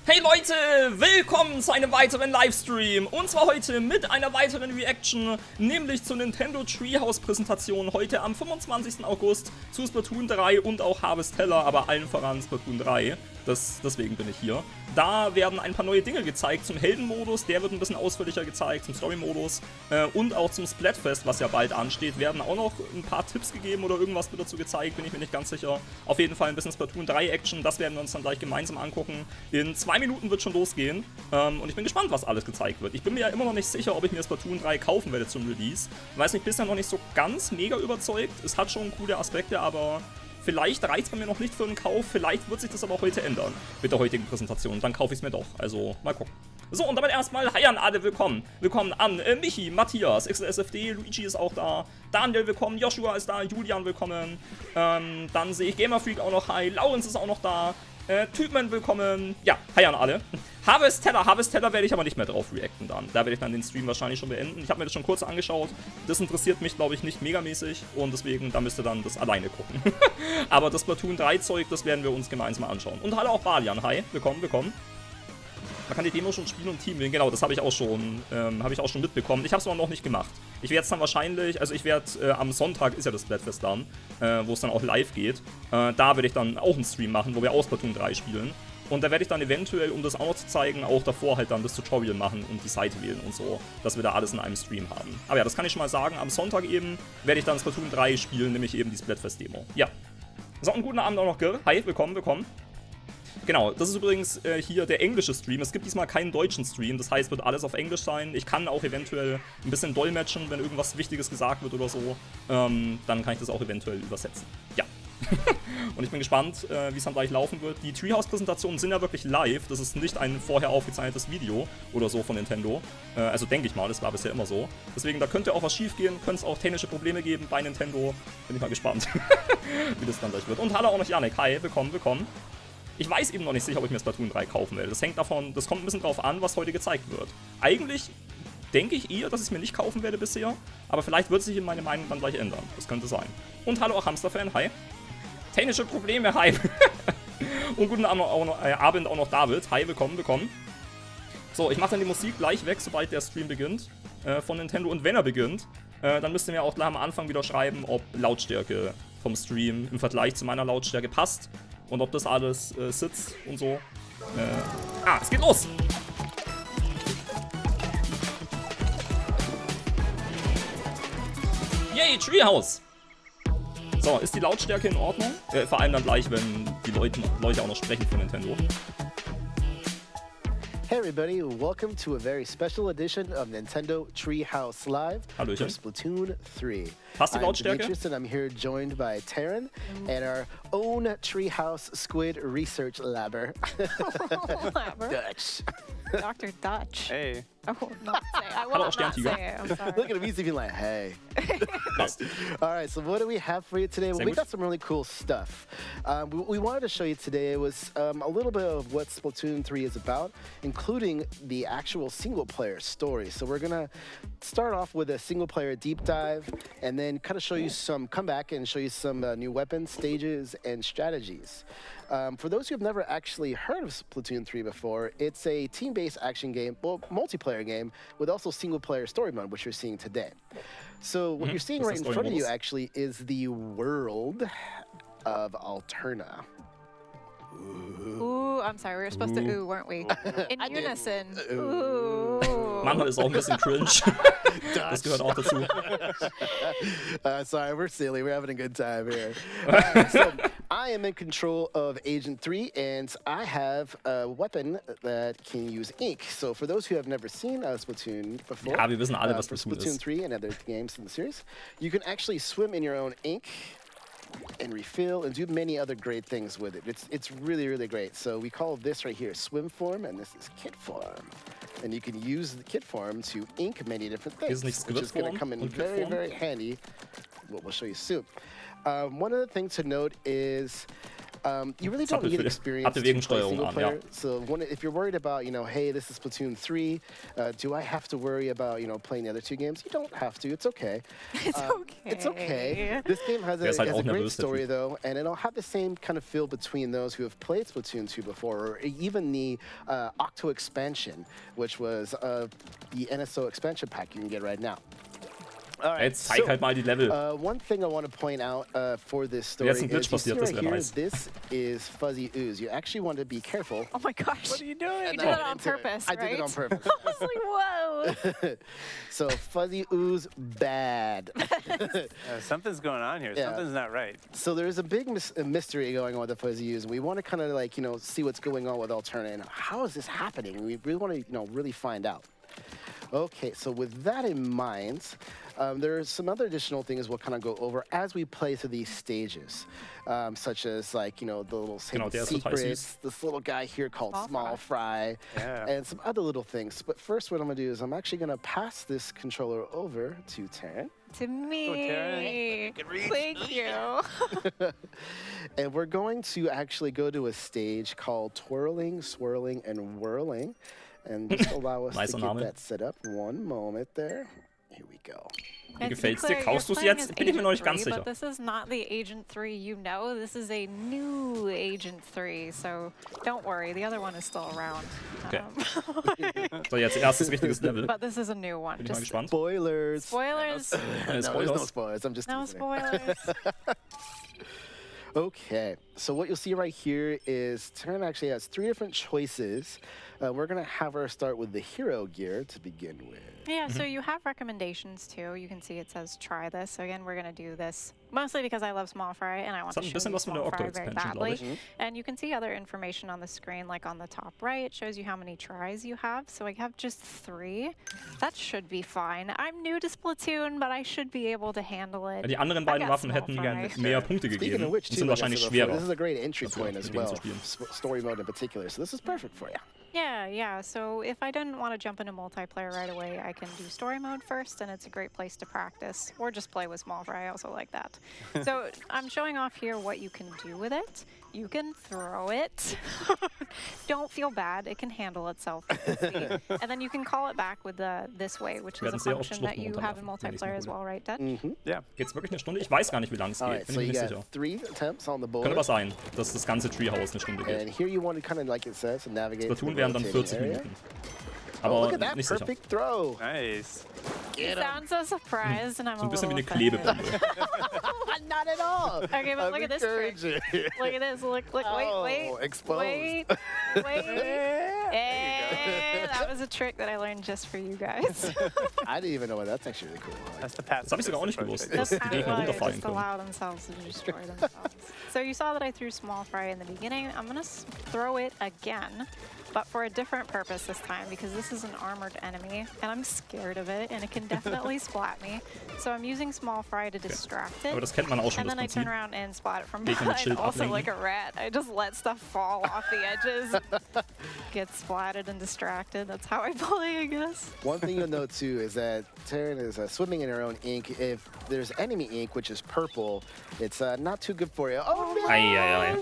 Hey Leute, willkommen zu einem weiteren Livestream und zwar heute mit einer weiteren Reaction, nämlich zur Nintendo Treehouse Präsentation heute am 25. August zu Splatoon 3 und auch Harvesteller, aber allen voran Splatoon 3, deswegen bin ich hier. Da werden ein paar neue Dinge gezeigt zum Heldenmodus, der wird ein bisschen ausführlicher gezeigt, zum Story-Modus und auch zum Splatfest, was ja bald ansteht, werden auch noch ein paar Tipps gegeben oder irgendwas wird dazu gezeigt, bin ich mir nicht ganz sicher. Auf jeden Fall ein bisschen Splatoon 3 Action, das werden wir uns dann gleich gemeinsam angucken. In 2 Minuten wird schon losgehen und ich bin gespannt, was alles gezeigt wird. Ich bin mir ja immer noch nicht sicher, ob ich mir Splatoon 3 kaufen werde zum Release. Weiß mich bisher noch nicht so ganz mega überzeugt. Es hat schon coole Aspekte, aber vielleicht reicht es bei mir noch nicht für einen Kauf. Vielleicht wird sich das aber auch heute ändern mit der heutigen Präsentation. Dann kaufe ich es mir doch. Also mal gucken. So, und damit erstmal hi an alle, willkommen. Willkommen an Michi, Matthias, XLSFD, Luigi ist auch da, Daniel willkommen, Joshua ist da, Julian willkommen. Dann sehe ich Gamerfreak auch noch, hi, Lawrence ist auch noch da. Typen willkommen. Ja, hi an alle. Harvesteller werde ich aber nicht mehr drauf reacten dann. Da werde ich dann den Stream wahrscheinlich schon beenden. Ich habe mir das schon kurz angeschaut. Das interessiert mich, glaube ich, nicht megamäßig. Und deswegen, da müsst ihr dann das alleine gucken. Aber das Splatoon 3 Zeug, das werden wir uns gemeinsam anschauen. Und hallo auch Balian. Hi, willkommen, willkommen. Man kann die Demo schon spielen und Team wählen. Genau, das habe ich auch schon mitbekommen. Ich habe es aber noch nicht gemacht. Ich werde es dann wahrscheinlich, also ich werde am Sonntag ist ja das Splatfest dann, wo es dann auch live geht. Da werde ich dann auch einen Stream machen, wo wir auch Splatoon 3 spielen. Und da werde ich dann eventuell, um das auch noch zu zeigen, auch davor halt dann das Tutorial machen und die Seite wählen und so, dass wir da alles in einem Stream haben. Aber ja, das kann ich schon mal sagen. Am Sonntag eben werde ich dann Splatoon 3 spielen, nämlich eben die Splatfest-Demo. Ja. So, einen guten Abend auch noch, Gir. Hi, willkommen, willkommen. Genau, das ist übrigens hier der englische Stream. Es gibt diesmal keinen deutschen Stream, das heißt, wird alles auf Englisch sein. Ich kann auch eventuell ein bisschen dolmetschen, wenn irgendwas Wichtiges gesagt wird oder so. Dann kann ich das auch eventuell übersetzen. Ja. Und ich bin gespannt, wie es dann gleich laufen wird. Die Treehouse-Präsentationen sind ja wirklich live. Das ist nicht ein vorher aufgezeichnetes Video oder so von Nintendo. Also denke ich mal, das war bisher immer so. Deswegen, da könnte auch was schief gehen, könnte es auch technische Probleme geben bei Nintendo. Bin ich mal gespannt, wie das dann gleich wird. Und hallo auch noch Janik. Hi, willkommen, willkommen. Ich weiß eben noch nicht sicher, ob ich mir Splatoon 3 kaufen werde. Das hängt davon, das kommt ein bisschen drauf an, was heute gezeigt wird. Eigentlich denke ich eher, dass ich es mir nicht kaufen werde bisher, aber vielleicht wird sich meine Meinung dann gleich ändern. Das könnte sein. Und hallo auch Hamsterfan, hi. Technische Probleme, hi. Und guten Abend auch noch David, hi, willkommen, willkommen. So, ich mache dann die Musik gleich weg, sobald der Stream beginnt von Nintendo. Und wenn er beginnt, dann müsst ihr mir auch gleich am Anfang wieder schreiben, ob Lautstärke vom Stream im Vergleich zu meiner Lautstärke passt. Und ob das alles sitzt und so. Es geht los! Yay, Treehouse! So, ist die Lautstärke in Ordnung? Vor allem dann gleich, wenn die Leute auch noch sprechen von Nintendo. Hey everybody, welcome to a very special edition of Nintendo Treehouse Live Hallöchen. for Splatoon 3. Passt die I'm Lautstärke? Demetrius and I'm here joined by Taryn and our own Treehouse Squid Research Labber. Labber? Dutch. Dr. Dutch. Hey. I will not say. I will Hallo, not Sterntiger. say it. I'm sorry. Look at him, he's even like, hey. Passt. All right, so what do we have for you today? Well, Sehr we gut. got some really cool stuff. We wanted to show you today was a little bit of what Splatoon 3 is about, including the actual single-player story. So we're gonna start off with a single-player deep dive, and then kind of show you come back and show you some new weapons, stages, and strategies. For those who have never actually heard of Splatoon 3 before, it's a team-based action game, well, multiplayer game, with also single-player story mode, which you're seeing today. So what you're seeing right in front of you actually is the world of Alterna. Ooh, I'm sorry. We were supposed to ooh, weren't we? In unison. Ooh. Manchmal ist es auch ein bisschen cringe. Das gehört auch dazu. Sorry, we're silly. We're having a good time here. So I am in control of Agent 3, and I have a weapon that can use ink. So for those who have never seen Splatoon before, Ja, wir wissen alle, was for Splatoon Splatoon ist. 3 and other games in the series, you can actually swim in your own ink and refill and do many other great things with it. It's really, really great. So we call this right here swim form, and this is kit form. And you can use the kit form to ink many different things, Ist nicht which is going to Squid come in form und very, Kit very handy. What we'll show you soon. One other thing to note is You really don't need experience to play single player. So if you're worried about, hey, this is Splatoon 3, do I have to worry about, playing the other two games? You don't have to. It's okay. It's okay. It's okay. This game has a great story, though, and it'll have the same kind of feel between those who have played Splatoon 2 before, or even the Octo expansion, which was the NSO expansion pack you can get right now. Jetzt zeig halt mal die Level. One thing I want to point out for this story is this is Fuzzy Ooze. You actually want to be careful. Oh my gosh. What are you doing? You did it on purpose, right? I did it on purpose. I was like, whoa. So Fuzzy Ooze, bad. Something's going on here. Yeah. Something's not right. So there's a big mystery going on with the Fuzzy Ooze. We want to kind of like, see what's going on with Alterna and how is this happening? We really want to, really find out. Okay, so with that in mind, there are some other additional things we'll kind of go over as we play through these stages, such as like, the little secrets, this little guy here called Small Fry, and some other little things. But first what I'm going to do is I'm actually going to pass this controller over to Taryn. To me. Thank you. And we're going to actually go to a stage called Twirling, Swirling, and Whirling. And just allow us to get that set up. One moment there. Here we go. Wie gefällt's dir? Kaufst du es jetzt? Bin ich mir noch nicht ganz sicher. But this is not the Agent 3 you know. This is a new Agent 3. So don't worry, the other one is still around. Okay. So, jetzt erstes richtiges Level. But this is a new one. Bin ich mal gespannt. Spoilers. Spoilers. No spoilers. I'm just no spoilers. Okay, so what you'll see right here is Taryn actually has 3 different choices. We're going to have her start with the hero gear to begin with. Yeah, so you have recommendations too. You can see it says try this. So again, we're going to do this mostly because I love Small Fry and I want to show you Small Fry very badly. And you can see other information on the screen, like on the top right, it shows you how many tries you have. So I have just 3. That should be fine. I'm new to Splatoon, but I should be able to handle it. Die anderen beiden Waffen hätten mehr Punkte gegeben und sind wahrscheinlich schwerer. This is a great entry point as well, story mode in particular. So this is perfect for you. Yeah. So if I didn't want to jump into multiplayer right away, I can do story mode first, and it's a great place to practice, or just play with Small Fry. I also like that. So I'm showing off here what you can do with it. You can throw it. Don't feel bad. It can handle itself. And then you can call it back with the this way, which is a function that you have in multiplayer as well, right, Dutch? Ja. Geht's wirklich eine Stunde? Ich weiß gar nicht, wie lange es geht. Bin ich nicht sicher. 3 attempts on the board. Könnte aber sein, dass das ganze Treehouse eine Stunde geht. And here you want to kind of, like it says, navigate. Splatoon wären dann 40 Minuten. Aber look at that nicht perfect throw. Nice. You sound so surprised, and I'm so ein bisschen wie eine offended. Klebebombe. Not at all. Okay, but look at this trick. Look at this. Look. Wait. Exposed. Wait. And that was a trick that I learned just for you guys. I didn't even know what. That's actually really cool. That's the path. Das habe ich sogar auch nicht gewusst, dass That's die Gegner runterfallen just können. allow themselves to destroy themselves. So you saw that I threw Small Fry in the beginning. I'm gonna throw it again, but for a different purpose this time, because this is an armored enemy, and I'm scared of it, and it can definitely splat me. So I'm using Small Fry to distract it. Aber das kennt man auch schon, And then I das turn Prinzip. around and splat it from Gegner mit behind. Schild Also ablenken. like a rat, I just let stuff fall off the edges, get splatted and distracted. That's how I play, I guess. One thing you'll note too is that Taryn is swimming in her own ink. If there's enemy ink, which is purple, it's not too good for you. Oh no! Ai.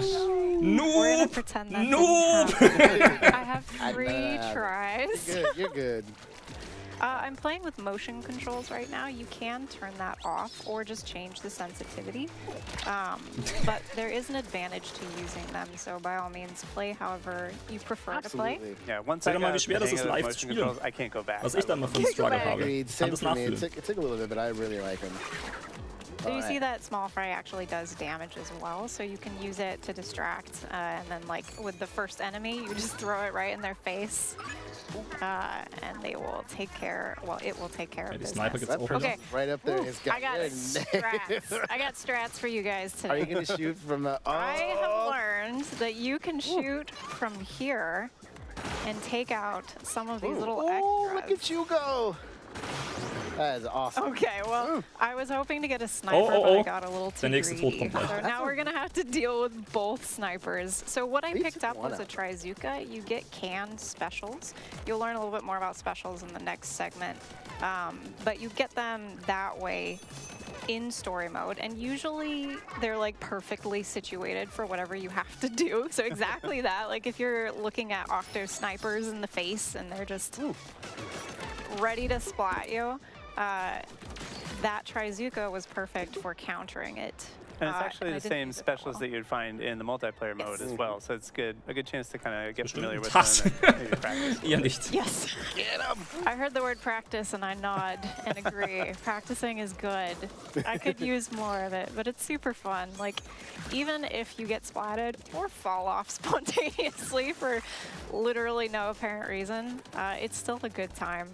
We're gonna pretend that didn't happen. I have 3 tries. You're good. I'm playing with motion controls right now. You can turn that off or just change the sensitivity. But there is an advantage to using them, so by all means, play however you prefer to play. Yeah, once I Sag mal, got wie schwer das the ist, hang of live the zu motion spielen. controls, I can't go back. Was ich da immer für einen Struggle habe. Agreed. Kann Same das for me. nachfühlen. It took a little bit, but I really like them. So you see that Small Fry actually does damage as well, so you can use it to distract, and then like with the first enemy, you just throw it right in their face, and they will take care, well, it will take care of Die business. Sniper gibt's auch. Okay. Right up there. It's got I got strats. I got strats for you guys today. Are you going to shoot from I have learned that you can shoot from here and take out some of these little extras. Oh, look at you go. That is awesome. Okay, well, I was hoping to get a sniper, but I got a little too Der nächste Tod greedy. kommt So gleich. now we're gonna have to deal with both snipers. So what I least picked up one was a out. Trizuka. You get canned specials. You'll learn a little bit more about specials in the next segment. But you get them that way in story mode, and usually they're like perfectly situated for whatever you have to do. So exactly that. Like if you're looking at Octo snipers in the face and they're just ready to splat you, that Trizuka was perfect for countering it. And it's actually the same specials that you'd find in the multiplayer mode as well, so it's a good chance to kind of get familiar with them and maybe practice. Ihr nicht. Yes. Get 'em. I heard the word practice and I nod and agree. Practicing is good. I could use more of it, but it's super fun. Like, even if you get splatted or fall off spontaneously for literally no apparent reason, it's still a good time.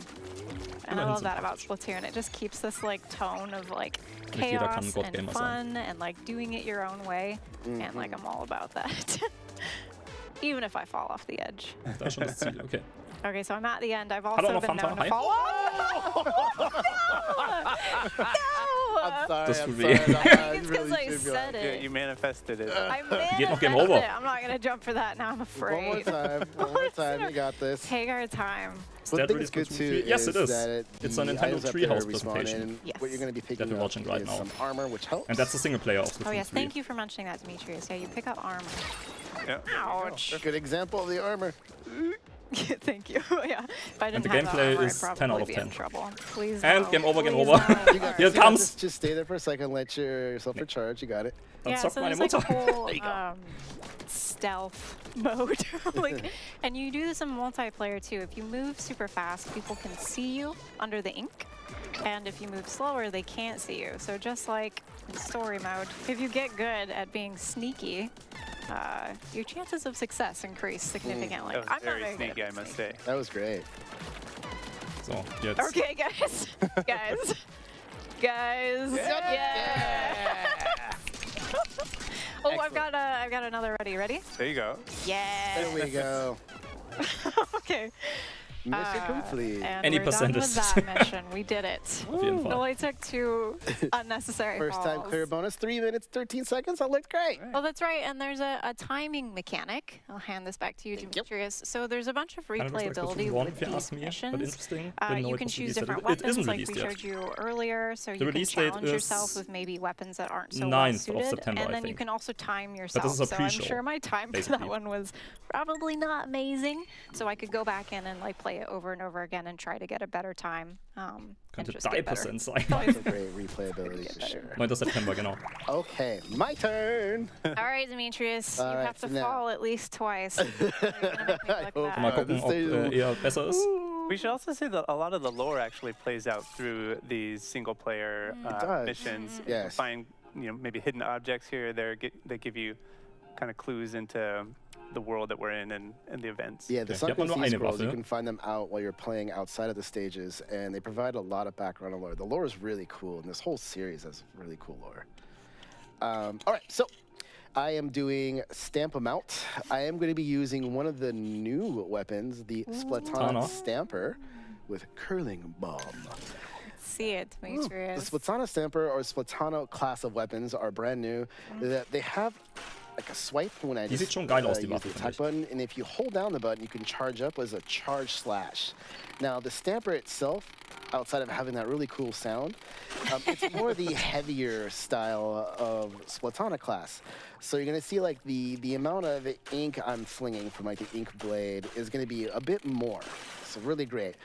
And I love that about Splatoon. It just keeps this like tone of like chaos and fun and like doing it your own way. And like I'm all about that. Even if I fall off the edge. Das ist schon das Ziel, okay. Okay, so I'm at the end. I've also been known to Hi. fall off. No! I'm sorry. Das I'm tut sorry. weh. I think it's because I said it. You manifested it. I Geht noch Game manifested Over. it. I'm not going to jump for that now, I'm afraid. One more time. One more time. You got this. Hagar time. One thing that's good too Yes, it is. that It's a the Nintendo items up there Treehouse respawn presentation. in. Yes. What you're going to be picking we're up watching right is now. some armor, which helps. And that's the single player of Splatoon Oh yes, 3. thank you for mentioning that, Demetrius. Yeah, you pick up armor. Yeah. Ouch. Good example of the armor. Thank you. Yeah. If I And didn't the have gameplay that armor, is I'd 10 out probably of be 10. in trouble. Please And no. game over, game Please over. no. You guys, Here it you comes. Just stay there for a second. Let yourself recharge. You got it. Dann Yeah, zockt so meine there's like a Mutter. whole stealth mode. Like, and you do this in multiplayer too. If you move super fast, people can see you under the ink. And if you move slower, they can't see you. So just like in story mode, if you get good at being sneaky, your chances of success increase significantly. That was I'm not very very good sneaky, at I must sneaking. say. That was great. So, jetzt. Okay, guys. Guys. Guys. Yeah. Oh, I've got another ready. Ready? There you go. Yeah. There we go. Okay. Mission complete. And Any we're done with percentage. that mission. We did it. Auf jeden It Fall. only took 2 unnecessary First time falls. clear bonus, 3 minutes, 13 seconds. That looked great. Oh, that's right. And there's a timing mechanic. I'll hand this back to you, Demetrius. So there's a bunch of Kind of looks like replayability Splatoon 1 with if you these ask me, but missions. interesting. Didn't know You it can was choose released yet. different It isn't weapons like released we yet. showed you earlier. So you can release date challenge yourself is with maybe weapons that aren't so 9th well of suited. September, And I then you think. can also time yourself. this is a So I'm pre-show, sure my time for basically. that one was probably not amazing. So I could go back in and like play it over and over again and try to get a better time. And Könnte just get better. 3% sein. That's a great replayability for sure. 9. September, genau. Okay, my turn. All right, Demetrius, All you right, have to so now- fall at least twice. You're gonna make me I look hope bad. Mal not. gucken, ob eher besser ist. We should also say that a lot of the lore actually plays out through these single-player does. missions. Yes. You find, maybe hidden objects here or there. They give you kind of clues into the world that we're in and the events. Yeah, the Okay, hier hat man sunken nur sea eine scrolls, you Waffe. can find them out while you're playing outside of the stages, and they provide a lot of background on lore. The lore is really cool, and this whole series has really cool lore. All right, so I am doing Stamp 'em Out. I am going to be using one of the new weapons, the Splatana Splatana. Stamper with Curling Bomb. See it, The Demetrius. Splatana Stamper or Splatana class of weapons are brand new. They have like a swipe when I Die just sieht schon geil aus, die use Waffe, the finde attack ich. button, and if you hold down the button, you can charge up as a charge slash. Now the Stamper itself, outside of having that really cool sound, it's more the heavier style of Splatana class. So you're gonna see like the amount of ink I'm flinging from like the ink blade is gonna be a bit more. So really great.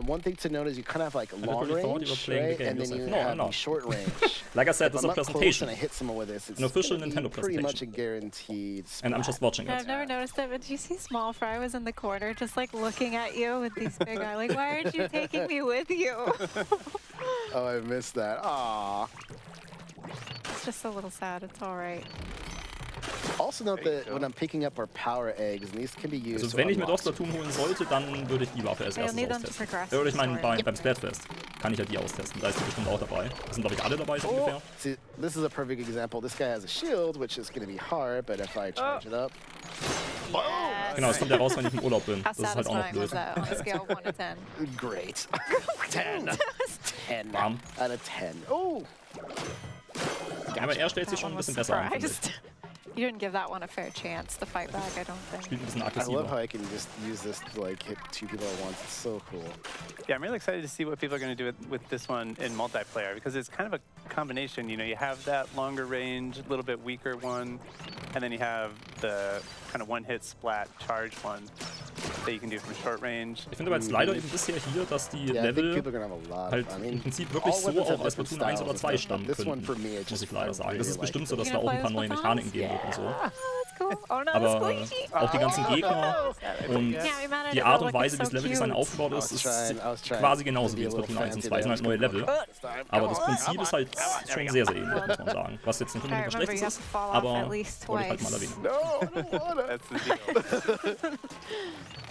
One thing to note is you kind of have like long really thought you were range, playing the right? game And then yourself. you No, have no. the short range. Like I said, If this is I'm a up close presentation. and I hit someone with this, it's An official gonna be Nintendo pretty much a presentation. guaranteed And I'm splat. just watching I've it. never noticed it, but did you see Small Fry was in the corner just like looking at you with these big eyes? Like, why aren't you taking me with you? Oh, I missed that. Aww. It's just a little sad. It's all right. Also note There you that go. when I'm picking up our power eggs, and these can be used Also to wenn ich mir unlock. doch Splatoon holen sollte, dann würde ich die Waffe als You'll erstes need them to austesten. progress Oder ich the meine, story. beim Splatfest kann ich ja die austesten. Da ist die bestimmt auch dabei. Das sind, glaube ich, alle dabei, so ungefähr. See, this is a perfect example. This guy has a shield, which is going to be hard, but if I charge it up, Yes. Genau, das kommt ja raus, wenn ich im Urlaub bin. How Das ist halt auch noch satisfying was blöd. that on a scale of 1 to 10? great. 10. 10 Bam. out of 10. Oh, Ja, aber er stellt sich schon ein bisschen besser an, finde ich. Surprised. You didn't give that one a fair chance, the fight back, I don't think. Spielt ein bisschen I love aggressiver. how I can just use this to like hit 2 people at once. It's so cool. Yeah, I'm really excited to see what people are going to do with this one in multiplayer because it's kind of a combination. You know, you have that longer range, a little bit weaker one, and then you have the kind of one-hit splat charge one that you can do from short range. Ich finde aber jetzt leider eben bisher hier, dass die Yeah, I think Level people are gonna have a lot. halt I mean, im Prinzip wirklich all so weapons have auch aus different Splatoon 1 oder styles 2 and stammen stuff. This one könnten, for me, it muss just ich leider sagen. really Das ist like bestimmt so, dass You da gonna auch ein play paar as neue Splatoon? Mechaniken geben wird und so. Oh, that's cool. Oh no, Aber squeegee. auch die ganzen Gegner und Can't be mad at die it, Art though, und like, Weise, wie it's das Level Design cute. aufgebaut ist, I ist was trying quasi to genauso be wie a in little Splatoon 1 und fancy 2. Es sind halt neue there. Level. Come Aber on, das Prinzip ist halt schon sehr, sehr ähnlich, muss man sagen. Was jetzt nicht unbedingt was Alright, remember, Schlechtes you have ist, to fall off aber at least wollte ich halt mal twice. erwähnen. No, I don't wanna. That's the deal.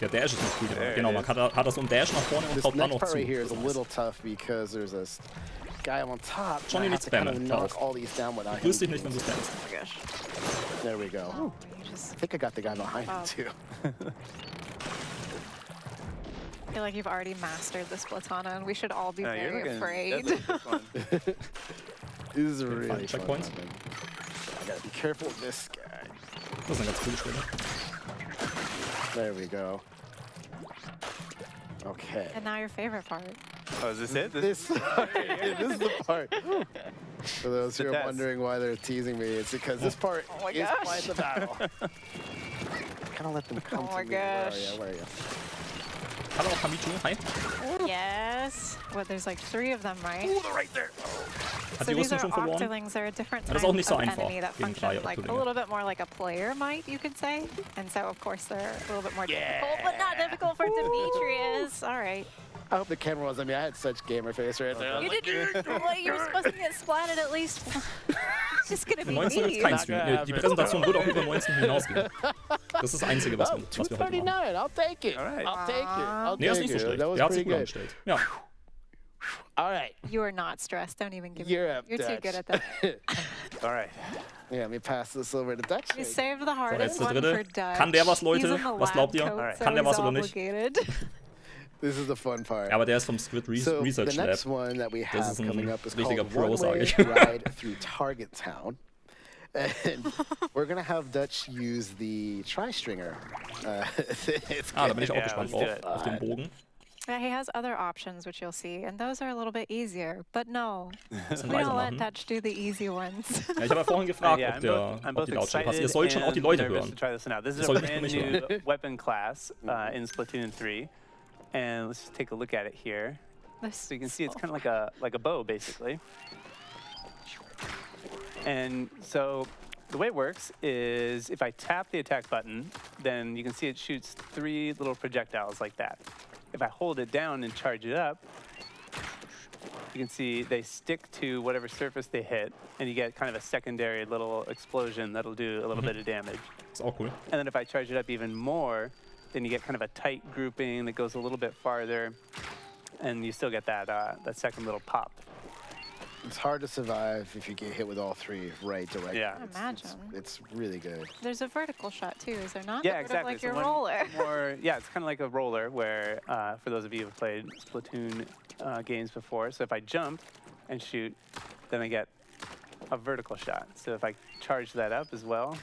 Der Dash ist nicht cool. There Genau, it man is. hat da so einen Dash nach vorne und This haut dann next noch part zu. right here is Das a ist nice. little tough because there's a guy on top. Johnny and I needs have to kind of spammen, knock Chaos. all these down without Grüß dich him. nicht, wenn du spammst. Oh my gosh. There we go. Oh, you just I think I got the guy behind Oh. him too. feel like you've already mastered the Splatana, and we should all be No, you're very looking afraid. deadly with this one. This is a really fine. fun Checkpoints? weapon. I gotta be careful with this guy. Das ist eine ganz coole Stelle. There we go. Okay. And now your favorite part. Oh, is this it? This, this is the part. For those who The are test. wondering why they're teasing me, it's because this part Oh my is gosh. quite the battle. Kind of let them come Oh to my me. gosh. Where are you? Hallo Hamichu, hi. Yes. What, there's like 3 of them, right? Hat So die these Rüstung are schon verloren? Octolings. They're a different Das ist type auch nicht so of einfach enemy that gegen function 3 like a Octolinge. little bit more like a player might, you could say. And so, of course, they're a little bit more difficult, but not difficult for Demetrius. All right. I hope the camera was. I mean, I had such gamer face right there. You did. Well, you were supposed to get splatted at least. It's just gonna be 19 me. ist kein Stream. Die Präsentation wird auch über 19 hinausgehen. Das ist das Einzige, was Oh, wir heute machen. 239. I'll take it. All right. I'll take it. I'll Nee, ist take nicht so it. schlecht. That was Der hat sich pretty gut good. angestellt. Ja. All right. You are not stressed. Don't even give You're me. up, You're too Dutch. good at that. All right. Yeah, let me pass this over to Dutch. You saved the So, hardest jetzt der one for dritte. Dutch. Kann der was, He's Leute? in the Was glaubt lab ihr? coat, Alright. so Kann der he's was oder nicht? obligated. This is the fun part. Ja, aber der ist vom Squid So Research the Lab. next one that we have ist ein coming up is richtiger called Pro, sag One-Way ich. Ride Through Target Town. And we're gonna have Dutch use the tri-stringer. It's Ah, da bin ich auch Yeah, gespannt let's do drauf. it. Auf den Bogen. Yeah, he has other options, which you'll see, and those are a little bit easier. But no, Das sind we don't let weitermachen. Dutch do the easy ones. Ja, ich habe ja vorhin gefragt, Yeah, ob I'm die both Lautstärke passt. excited Ihr sollt schon auch die and Leute nervous hören. to try this one out. This Ihr is a sollt nicht brand nur mich new weapon class in Splatoon 3, and let's just take a look at it here. This So you can see it's kind of like a bow, basically. And so the way it works is if I tap the attack button, then you can see it shoots 3 little projectiles like that. If I hold it down and charge it up, you can see they stick to whatever surface they hit, and you get kind of a secondary little explosion that'll do a little bit of damage. Ist auch cool. And then if I charge it up even more, then you get kind of a tight grouping that goes a little bit farther, and you still get that that second little pop. It's hard to survive if you get hit with all 3 right directly. Yeah. Imagine. It's really good. There's a vertical shot too, is there not? Yeah, Sort of exactly. like So your one roller. More, yeah, it's kind of like a roller where, for those of you who've played Splatoon games before, so if I jump and shoot, then I get a vertical shot. So if I charge that up as well,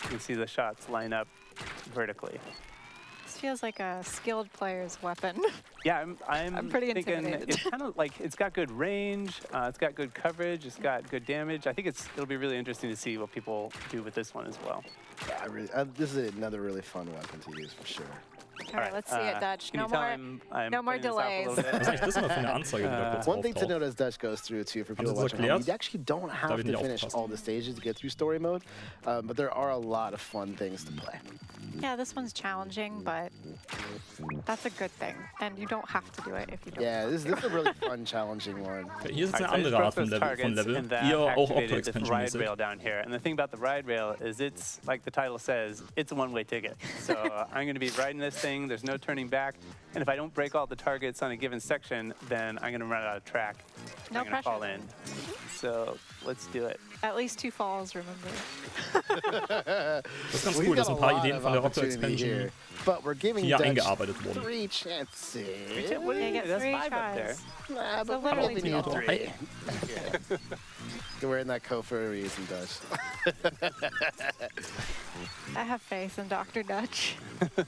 you can see the shots line up vertically. This feels like a skilled player's weapon. Yeah, I'm pretty thinking intimidated. it's kind of like it's got good range, it's got good coverage, it's got good damage. I think it'll be really interesting to see what people do with this one as well. Yeah, I really, this is another really fun weapon to use for sure. All right, let's see it, Dutch. Can No you tell more. I'm no more putting this up a little delays. bit? Was ist eigentlich das immer für eine Anzeige, die da kurz One thing to auftaucht? note as Dutch goes through too for people Sie das watching home, erklärt? you actually don't have ich to nicht finish aufgepasst. all the stages to get through story mode, but there are a lot of fun things to play. Yeah, this one's challenging, but that's a good thing. And you don't have to do it if you don't. Yeah, this is a really fun, challenging one. Okay, hier ist jetzt eine Alright, so I just andere Art broke von those Level. targets, and that Ihr auch activated this Octo-Expansion ride mäßig. rail down here. And the thing about the ride rail is it's, like the title says, it's a one-way ticket. So I'm going to be riding this thing, there's no turning back, and if I don't break all the targets on a given section, then I'm going to run out of track. No I'm going to pressure. fall in. So let's do it. At least 2 falls, remember. Das ist ganz We've cool, das got sind a ein paar lot Ideen of von der Rocket opportunity Expansion here, but we're giving hier Dutch eingearbeitet wurden. 3 chances. What do You you get That's 3 5 up there. tries. Nah, So but we're literally giving you 2. 3. You're wearing that coat for a reason, Dutch. I have faith in Dr. Dutch.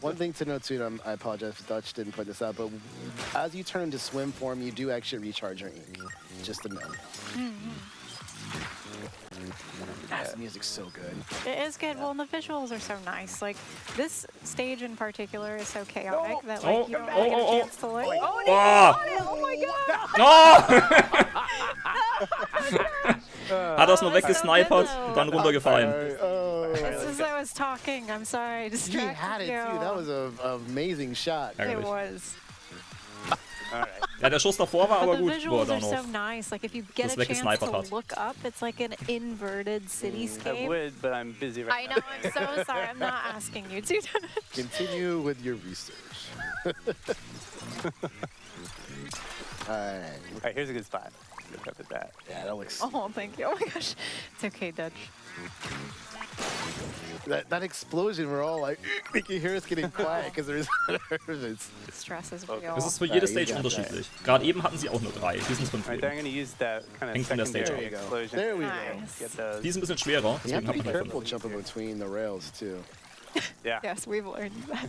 One thing to note too, and I apologize if Dutch didn't point this out, but as you turn into swim form, you do actually recharge your ink. Just a note. This music's so good. It is good. Well, and the visuals are so nice. Like, this stage in particular is so chaotic that, like, you don't really get a chance to, like... Oh, no! Oh my god! Oh! Hat das nur weggesnipert und dann runtergefallen. Just as I was talking, I'm sorry, I He distracted had it you. too. That was an amazing shot. It Ärgerlich. was. All right. Ja, der Schuss davor war aber But the gut, wo er visuals da are so noch... nice. Like, if you get das a chance weggesnipert to hat. look up, it's like an inverted I cityscape. would, but I'm busy I right know, I'm so sorry. I'm not asking you to. Continue with your research. All right. All right, here's a good spot. Look up at that. Yeah, that looks. Oh, thank you. Oh my gosh. It's okay, Dutch. That explosion, we're all like, you can hear us getting quiet because there's nervous. Stress is real. Das ist für Ja, jede you Stage got unterschiedlich. Gerade eben hatten sie auch nur 3, die sind 5 All right, then I'm going to use that kind of Hängt von der Stage secondary ab. explosion. There we go. Nice. Get those. Die ist ein bisschen schwerer, You have deswegen to hat be man halt careful 5. jumping between the rails too. Yeah. Yes, we've learned that.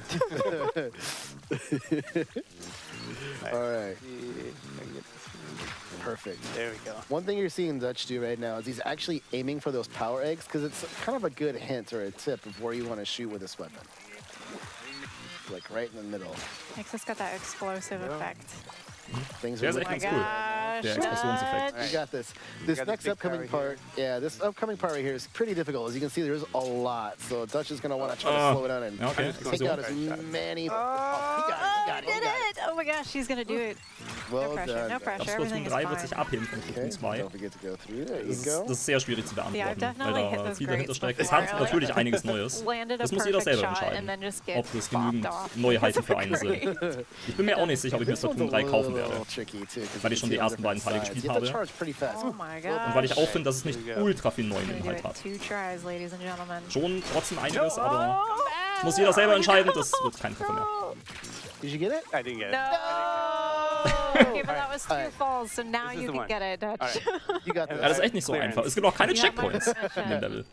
All right, See if I can get this one. perfect. There we go. One thing you're seeing Dutch do right now is he's actually aiming for those power eggs because it's kind of a good hint or a tip of where you want to shoot with this weapon. Like right in the middle. Makes us got that explosive effect. Things Der are ist looking echt Oh my ganz cool. gosh, Der Explosionseffekt. Dutch. You got this. This got this next big upcoming tower part, yeah, this upcoming part right here is pretty difficult. As you can see, there's a lot. So Dutch is going to want to try to slow it down and Okay, take out as Explosion. many. Oh, he got it. He got it. He did got it. it! Oh my gosh, she's gonna do it. Well No pressure, done. no Ich pressure. glaube, Everything Splatoon is 3 wird sich fine. abheben von Okay, Splatoon 2. don't forget to go through. There you Das go. ist sehr schwierig zu Yeah, I've beantworten, weil definitely hit da those viel greats dahinter steckt. Es before. hat natürlich einiges Neues. Landed a Das muss jeder perfect selber shot and entscheiden, then just get ob das bopped genügend off. Neuheiten für einen Great. sind. Ich bin mir auch nicht sicher, ob ich mir This one's Splatoon a 3 kaufen little werde. tricky too, 'cause Weil you ich schon see die on ersten beiden different Teile sides. gespielt You have to habe. charge pretty fast. Oh my Und god. weil ich auch finde, dass es nicht There we go. ultra viel neuen Gonna do Inhalt it hat. 2 tries, ladies and gentlemen. Schon trotzdem einiges, Oh, aber no. das muss jeder selber entscheiden, das wird kein Treffer mehr. No. Did you get it? I didn't get it. No. Okay, but that was 2 Alright. falls, so now This is you the can one. get it, Dutch. Alright. You got Ja, this. das ist echt nicht so Clearance. einfach. Es gibt auch keine Ja, mein Checkpoints in Mission. dem Level.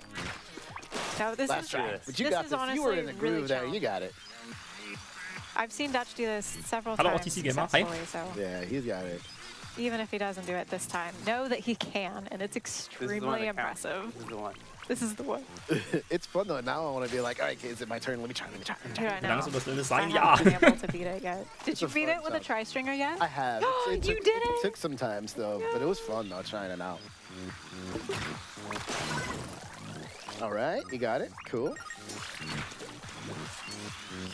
No, this Last is try. Yes. But you This got is this. You were in honestly the really groove there. You got it. I've seen Dutch do this several Hallo, times TC Gamer. Hi. successfully, so Yeah, he's got it. even if he doesn't do it this time, know that he can, and it's This is the one extremely that counts. impressive. This is the one. This is the one. It's fun though. Now I want to be like, all right, okay, is it my turn? Let me try. Let me try. Let me try. Yeah, I Wie lange know. soll das Level I sein? Ja! haven't been able to beat it yet. Did It's you a beat fun it with a job. tri-stringer yet? I have. You took, did it? Took some times though, but it was fun though trying it out. All right, you got it. Cool.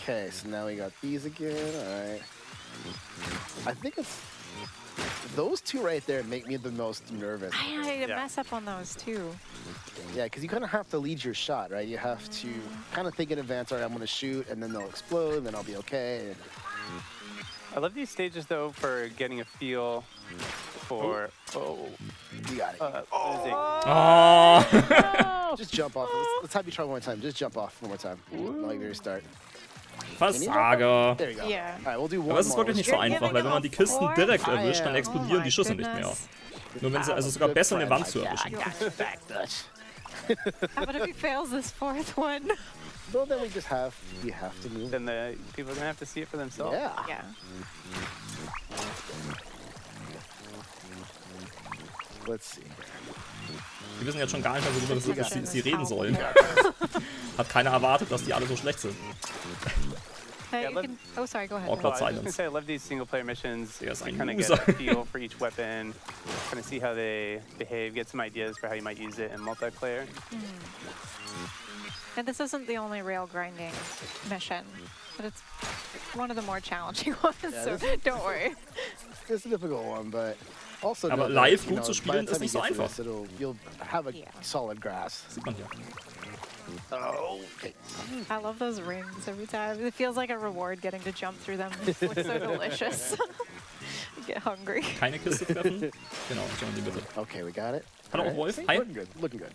Okay, so now we got these again. All right. I think it's those two right there make me the most nervous. I Yeah. mess up on those too. Yeah, because you kind of have to lead your shot, right? You have to kind of think in advance. All right, I'm going to shoot, and then they'll explode, and then I'll be okay. I love these stages though for getting a feel for. Oh. You got it. Losing. Oh! Just jump off. Let's have you try one more time. Just jump off one more time. Like very start. Versager. There you go. Yeah. All right, we'll do one Aber es ist more. wirklich nicht so einfach, weil wenn man die Kisten direkt erwischt, dann explodieren die Schüsse nicht mehr. Nur wenn sie, also sogar besser eine Wand zu erwischen. How about if he fails this 4th one? Well, then we have to move. Then the people are gonna have to see it for themselves. Yeah. Yeah. Let's see. Die wissen jetzt schon gar nicht mehr, worüber sie reden sollen. Hat keiner erwartet, dass die alle so schlecht sind. Hey, Yeah, you let- can, oh, sorry, go ahead. Awkward Well, I was just gonna silence. say I love these single player missions. Yes, to I kind of use get a it. feel for each weapon, kind of see how they behave, get some ideas for how you might use it in multiplayer. And this isn't the only rail grinding mission, but it's one of the more challenging ones, so don't worry. It's a difficult one, but also Aber know that, live you gut know, zu by the spielen ist time nicht you so get to einfach. this, you'll have a Yeah. solid grasp. Sieht man hier. Oh, okay. I love those rings every time. It feels like a reward getting to jump through them. It looks so delicious. Get hungry. Keine Kiste treffen. Genau, schon in die Mitte. Okay, we got it. Hallo, Alright. Wolf. Hi. Looking good. Looking good.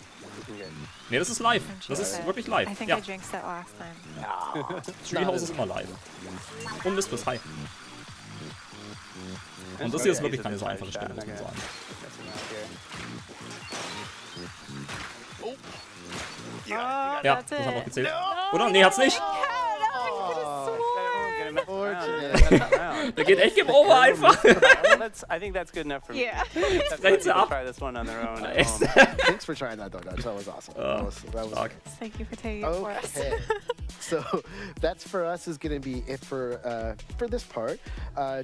Nee, das ist live. Don't Das jinx ist it. wirklich live. I think Ja, I jinxed that last time. Treehouse ist immer live. Und Mistress, hi. Und das hier ist wirklich keine so einfache Stelle, muss man sagen. Oh, Ja, that's das hat auch it. gezählt. Oder? Nee, hat's nicht. Der geht echt Game Over einfach. I think that's good enough for me. Yeah. Straight People up. try this one on their own. at Echt? home. Thanks for trying that, though, Dutch. That was awesome. That was Stark. Thank you for taking it for us. okay. So that's for us is going to be it for this part.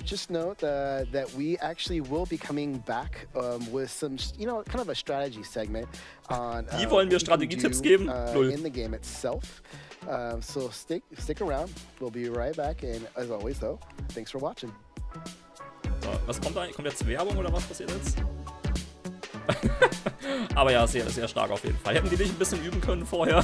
Just note that we actually will be coming back with some, kind of a strategy segment on Die wollen mir what you can Strategietipps do, geben? Null. in the game itself. So stick around. We'll be right back. And as always, though, thanks for watching. So, was kommt da? Kommt jetzt Werbung oder was passiert jetzt? Aber ja, sehr, sehr stark auf jeden Fall. Hätten die nicht ein bisschen üben können vorher?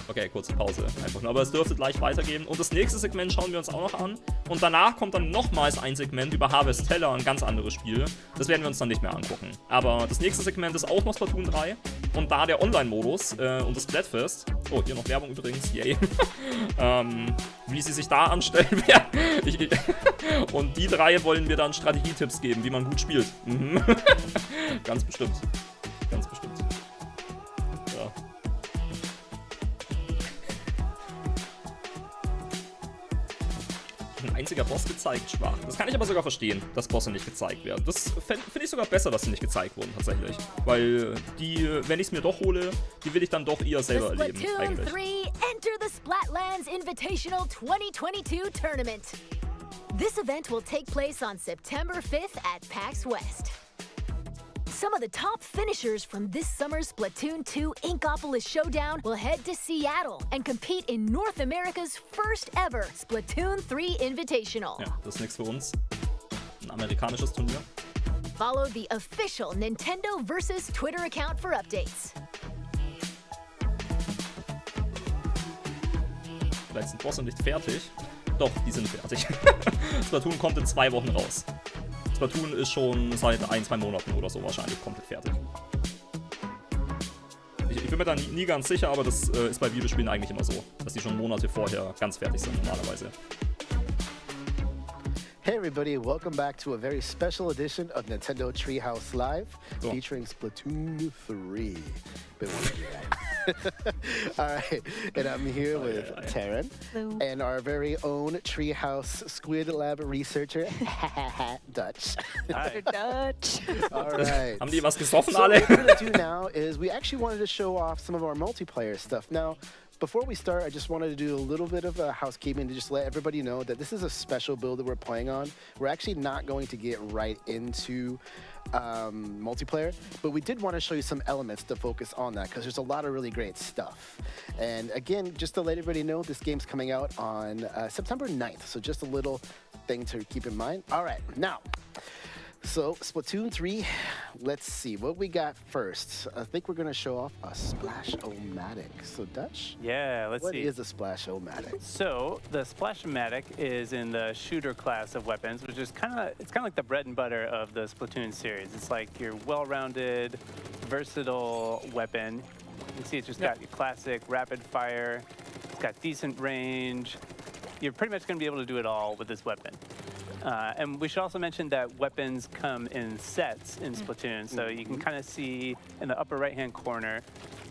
Okay, kurze Pause. Einfach nur. Aber es dürfte gleich weitergehen. Und das nächste Segment schauen wir uns auch noch an. Und danach kommt dann nochmals ein Segment über Harvest Teller, ein ganz anderes Spiel. Das werden wir uns dann nicht mehr angucken. Aber das nächste Segment ist auch noch Splatoon 3. Und da der Online-Modus und das Splatfest. Oh, hier noch Werbung übrigens. Yay. Wie sie sich da anstellen werden. Und die drei wollen mir dann Strategietipps geben, wie man gut spielt. Mhm. Ganz bestimmt. Ganz bestimmt. Ja. Ein einziger Boss gezeigt, schwach. Das kann ich aber sogar verstehen, dass Bosse nicht gezeigt werden. Das finde ich sogar besser, dass sie nicht gezeigt wurden, tatsächlich. Weil die, wenn ich es mir doch hole, die will ich dann doch eher selber erleben, Splatoon eigentlich. 3 enter the Splatlands Invitational 2022 tournament. This event will take place on September 5th at PAX West. Some of the top finishers from this summer's Splatoon 2 Inkopolis Showdown will head to Seattle and compete in North America's first ever Splatoon 3 Invitational. Ja, das ist nichts für uns. Ein amerikanisches Turnier. Follow the official Nintendo vs. Twitter account for updates. Vielleicht sind Bosse nicht fertig. Doch, die sind fertig. Splatoon kommt in 2 Wochen raus. Splatoon ist schon seit 1-2 Monaten oder so wahrscheinlich komplett fertig. Ich bin mir da nie ganz sicher, aber das ist bei Videospielen eigentlich immer so, dass die schon Monate vorher ganz fertig sind normalerweise. Hey everybody, welcome back to a very special edition of Nintendo Treehouse Live, Cool. featuring Splatoon 3. Been wanting to do that. All right, and I'm here with Taryn Hello. and our very own Treehouse Squid Lab researcher, Dutch. Hi. Dutch. All right. Haben die was gesoffen So alle? what we're gonna do now is we actually wanted to show off some of our multiplayer stuff. Now, before we start, I just wanted to do a little bit of housekeeping to just let everybody know that this is a special build that we're playing on. We're actually not going to get right into multiplayer, but we did want to show you some elements to focus on that because there's a lot of really great stuff. And again, just to let everybody know, this game's coming out on September 9th, so just a little thing to keep in mind. All right, now, so Splatoon 3, let's see what we got first. I think we're going to show off a Splash-O-Matic. So Dutch, Yeah, let's what see. is a Splash-O-Matic? So the Splash-O-Matic is in the shooter class of weapons, which is kind of like the bread and butter of the Splatoon series. It's like your well-rounded, versatile weapon. You can see it's just got your classic rapid fire. It's got decent range. You're pretty much going to be able to do it all with this weapon. And we should also mention that weapons come in sets in Splatoon, so you can kind of see in the upper right-hand corner,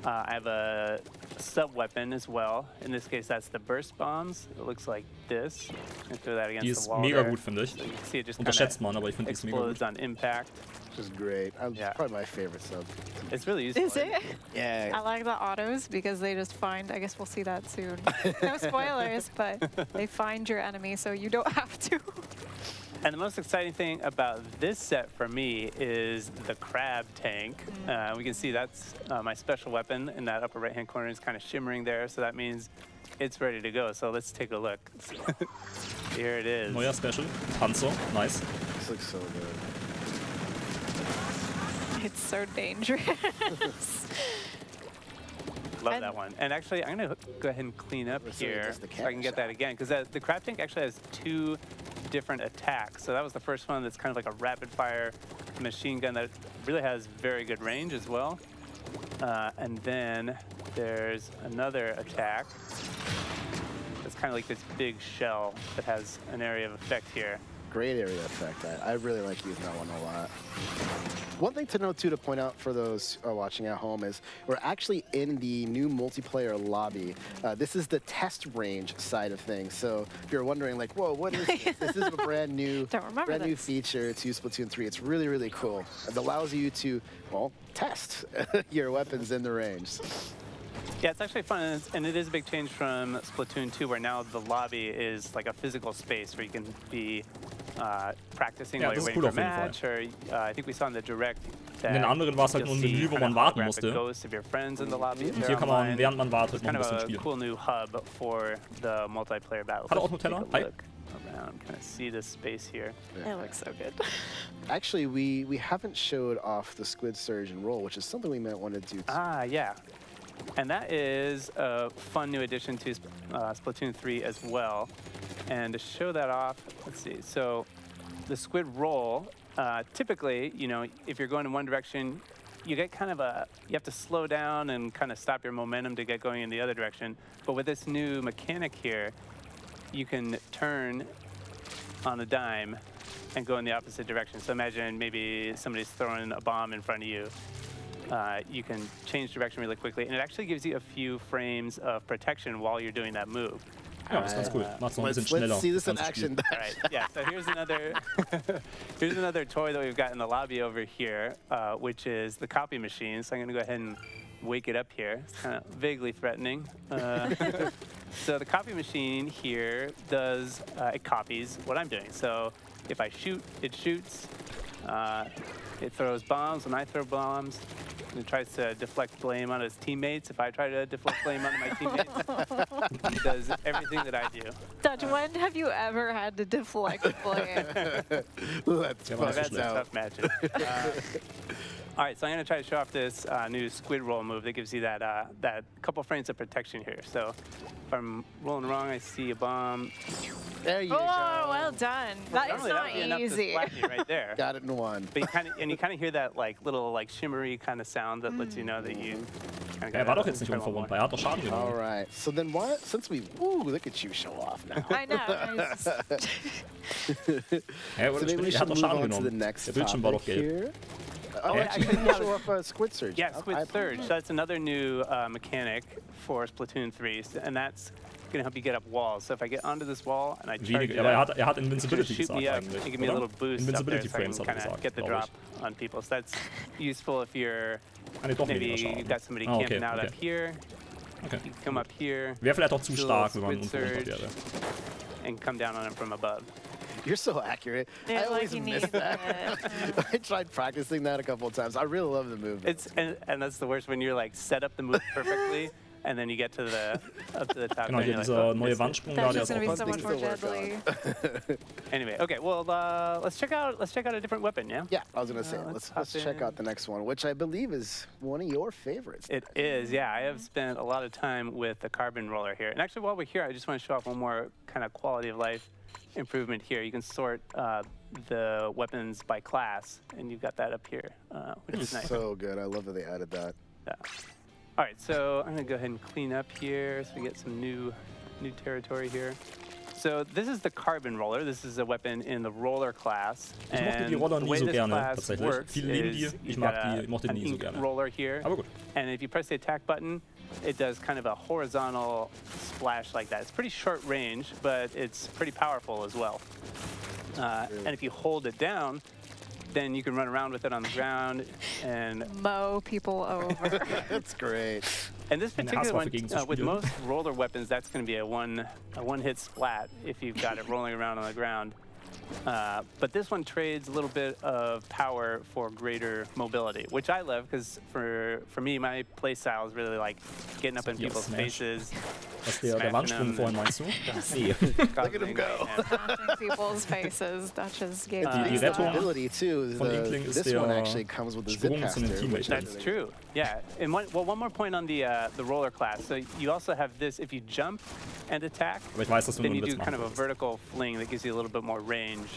I have a sub-weapon as well. In this case, that's the burst bombs. It looks like this. And throw that Die against ist the wall mega there. gut, finde ich. So you can see it just Unterschätzt kind man, aber ich finde die of ist mega explodes gut. on impact. Which is great. Yeah. Probably my favorite sub. It's really useful. Is it? Yeah. I like the autos because they just find, I guess we'll see that soon. No spoilers, but they find your enemy so you don't have to. And the most exciting thing about this set for me is the crab tank. We can see that's my special weapon in that upper right-hand corner. It's kind of shimmering there, so that means it's ready to go. So let's take a look. Here it is. Neuer Special. Panzer. Nice. This looks so good. It's so dangerous. Love And- that one. And actually, I'm going to go ahead and clean up Let's see, here just the so I can get camera that again. Because the crab tank actually has 2 different attacks. So that was the first one that's kind of like a rapid fire machine gun that really has very good range as well. And then there's another attack. It's kind of like this big shell that has an area of effect here. Great area effect. I really like using that one a lot. One thing to note, too, to point out for those watching at home is we're actually in the new multiplayer lobby. This is the test range side of things. So if you're wondering, like, whoa, what is this? This is a brand new feature to Splatoon 3. It's really, really cool. It allows you to, well, test your weapons in the range. Yeah, it's actually fun, and it is a big change from Splatoon 2, where now the lobby is like a physical space where you can be practicing while you're waiting for a match, or I think we saw in the direct that in den anderen war es halt nur ein Menü, wo man warten musste. Ghosts of your friends in the lobby. Und hier kann man, während man wartet, noch ein bisschen kind of a spielen. cool new hub for the multiplayer battle. Hat auch Nutella? Hi. Around, kind of see this space here. It looks so good. Actually, we haven't showed off the Squid Surge and Roll, which is something we might want to do. Yeah. And that is a fun new addition to Splatoon 3 as well. And to show that off, let's see. So the squid roll, typically, you know, if you're going in one direction, you get kind of you have to slow down and kind of stop your momentum to get going in the other direction. But with this new mechanic here, you can turn on a dime and go in the opposite direction. So imagine maybe somebody's throwing a bomb in front of you. You can change direction really quickly, and it actually gives you a few frames of protection while you're doing that move. Ja, das ist ganz cool. Macht's noch ein bisschen schneller. Let's see this in action. All right, yeah, so here's another toy that we've got in the lobby over here, which is the copy machine. So I'm going to go ahead and wake it up here. It's kind of vaguely threatening. So the copy machine here does, it copies what I'm doing. So if I shoot, it shoots. It throws bombs when I throw bombs. It tries to deflect blame on his teammates. If I try to deflect blame on my teammates, it does everything that I do. Dutch, when have you ever had to deflect blame? Let's I've had some tough matches. All right, so I'm going to try to show off this new squid roll move that gives you that couple frames of protection here. So if I'm rolling wrong, I see a bomb. There you go. Oh, well done. That is not easy. That would be enough to splat me right there. Got it in one. But you kind of hear that like little like shimmery kind of sound that lets you know that you kind of got Er war doch jetzt nicht unverwundbar, er hat doch Schaden All genommen. right. So then what? Since we, look at you show off now. I know. Er So maybe we er should hat doch move Schaden on to the genommen. next Der Bildschirm war doch topic gelb. here. Oh, Yeah, actually, actually, we show off Squid Surge. Yeah, Squid Surge. So that's another new mechanic for Splatoon 3, and that's going to help you get up walls. So if I get onto this wall and I charge it Aber up, er hat it's Invincibility gonna shoot gesagt me up eigentlich, and give me a little oder? boost up there Invincibility so I can Frames hat er kind of gesagt, get the glaub drop ich. on people. So that's useful if you're Ah, nee, doch maybe weniger Schaden. you've got somebody Ah, okay, camping out okay. up here. Okay. You can come up here Wäre vielleicht auch zu do a stark, wenn little man squid unverwundbar surge wäre. and come down on them from above. You're so accurate. Yeah, I like always you miss need that. it. I tried practicing that a couple of times. I really love the move. And that's the worst when you're like set up the move perfectly and then you get to the up to the top. Genau, and hier you're dieser like, neue missed it. Wandsprung da, That's der just ist going to auch be so much more deadly. Anyway, okay, well let's check out a different weapon, yeah? Yeah, I was gonna say, let's let's hop check in. out the next one, which I believe is one of your favorites. It is, yeah. I have spent a lot of time with the carbon roller here. And actually, while we're here, I just want to show off one more kind of quality of life improvement here. You can sort the weapons by class, and you've got that up here, which is nice. So good. I love that they added that. Yeah. All right, so I'm going to go ahead and clean up here so we get some new territory here. So this is the carbon roller. This is a weapon in the roller class. Ich mochte die And Roller the nie way so this gerne, class tatsächlich. works Viele lieben die, is ich you've mag got die, mochte an nie so ink gerne. roller here. Aber gut. And if you press the attack button, it does kind of a horizontal splash like that. It's pretty short range, but it's pretty powerful as well. And if you hold it down, then you can run around with it on the ground and Mow people over. That's great. and this Eine particular one, Hasswaffe gegen zu with spielen. most roller weapons, that's going to be a one-hit splat if you've got it rolling around on the ground. But this one trades a little bit of power for greater mobility, which I love because for me, my play style is really like getting up in Ja, people's Smash. faces. Was der Wandsprung vorhin meinst du? Nee. Look at him go. Smashing people's faces. Dutch's game. Die Nice Rettung ability too. Is von the, Inkling ist this one der actually comes with the Sprung zu einem Zipcaster, Teammate. which I That's really true. Yeah. And one more point on the roller class. So you also have this. If you jump and attack, Aber ich weiß, dass du then nur you einen do Witz kind of machen a willst. vertical fling that gives you a little bit more range. range,